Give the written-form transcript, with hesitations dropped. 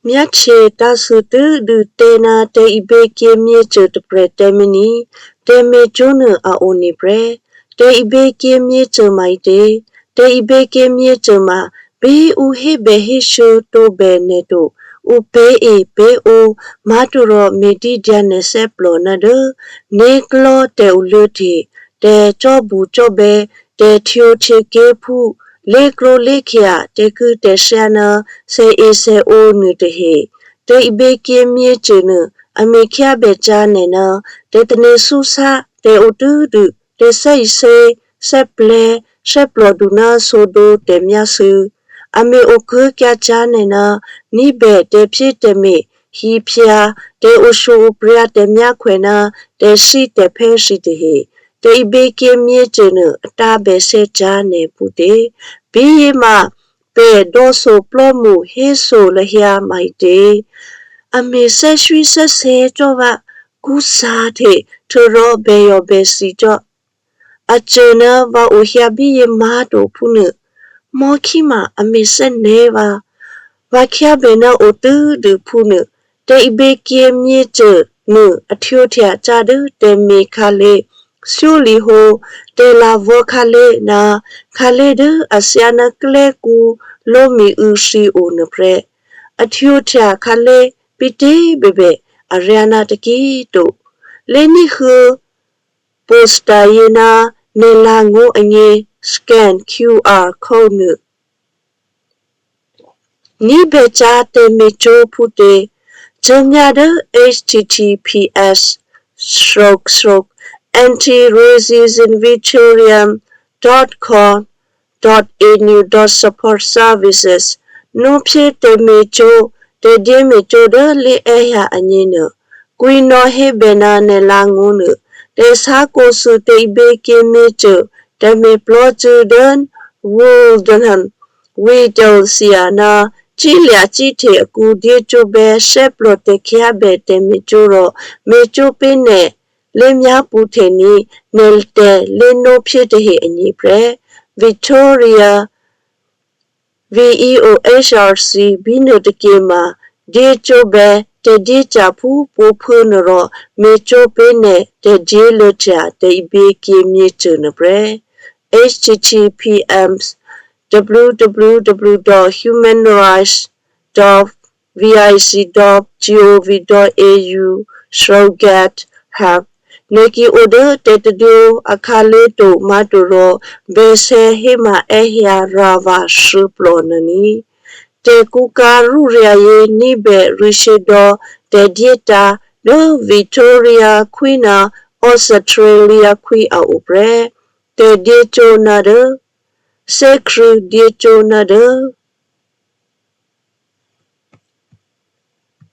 မြတ်ချေတဆုတုဒုတေနာတေဣဘေကေမြေကျုတပရတေမနီတေမေကျုနအာအိုနိပရတေဣဘေကေမြေကျုမိုက်တေတေဣဘေကေမြေကျုမာဘေဥဟိဘေဟိရှုတိုဘေနေတုဥပေအေဘေအိုမာတုရောမေတိဒျနေဆေပလောနဒနေကလောတေဥလုတိတေကြောဘူးကြောဘေတေထျိုချေကေဖုလေကရိုလေခရတေကုတေရှနာစေအေစေအိုနုတဟေတေဣဘေကေမြေကျုနအမေခရဘေချာနေနတေတနေဆုစာတေဥတုဒုတေဆိစေဆက်ပလေရှက်ပလောဒုနာဆိုဒိုတေမြဆုအမေအိုကုကချာနေနနိဘေတေဖြစ်တေမေဟီဖျာတေဥရှုပရတေမြခွေနာတေရှိတေဖဲရှိတေဟေတေဣဘေကေမြေကျုနအတာဘေစေချာနေပုတေဘီယမပေဒေါ်ဆိုပလမှုဟေဆိုလဟျာမိုက်တေအမေဆက်ရွှီဆက်ဆေကြောပါကုစားတေထရောဘေယောဘေစီကြောအချနာဝအိုဟျာဘီယမာတိုဖုနမောခိမအမေဆက်နေပါဝါချဘေနာအိုတူဒုဖုနတေဣဘေကေမြေကျုနအထျိုထျာကြဒုတေမေခါလေရှုလီဟိုတေလာဝခါလေနာခါလေဒအစယနာကလေကူလိုမီဥရှိအိုနပရအထျိုထျာခါလေပိတေဘေဘေအရယနာတကီတုလေနိခုပိုစတာယေနာနေလာငိုအငေ scan QR code နိဘေချာတေမီချိုဖုတေဂျန်ညာဒ https://antiracist.com.au.support-services နုဖြစ်တေမီချိုတေဒီမီချိုဒလေအဟအငင်းနကွီနောဟေဘေနာနေလာငုံနတေစာကိုစုတေဘေကေမီချိုတေမီပလောချူဒန်ဝူဒန်ဟန်ဝီတောစီယာနာကြည်လျာကြည်ထေအကူဒီချိုဘေရှက်ပလိုတေခရဘေတေမီချိုရောမေချိုပင်းနေလေမြပူထေနီနယ်တေလေနိုဖြစ်တဲ့အညီပရVictoria VEOHRC ဘီနိုတကေမာဒီချိုဘေတေဒီချာဖူပိုဖုနရောမေချိုပင်းနေတေဂျေလချာတေဘေကေမြေချနပရhttps://www.humanrights.vic.gov.au/get-help နေကီအိုဒတေတဒိုအခါလေတိုမတိုရောဘေဆေဟေမအဟျာရာဗာရှုပလောနနီတေကူကာရူရယေနိဘေရရှိဒောတေဒီတာဒိုဗီတိုရီယာခွီနာဩစတြေးလျခွီအိုပရတေဒီချိုနာဒစေခရူဒီချိုနာဒ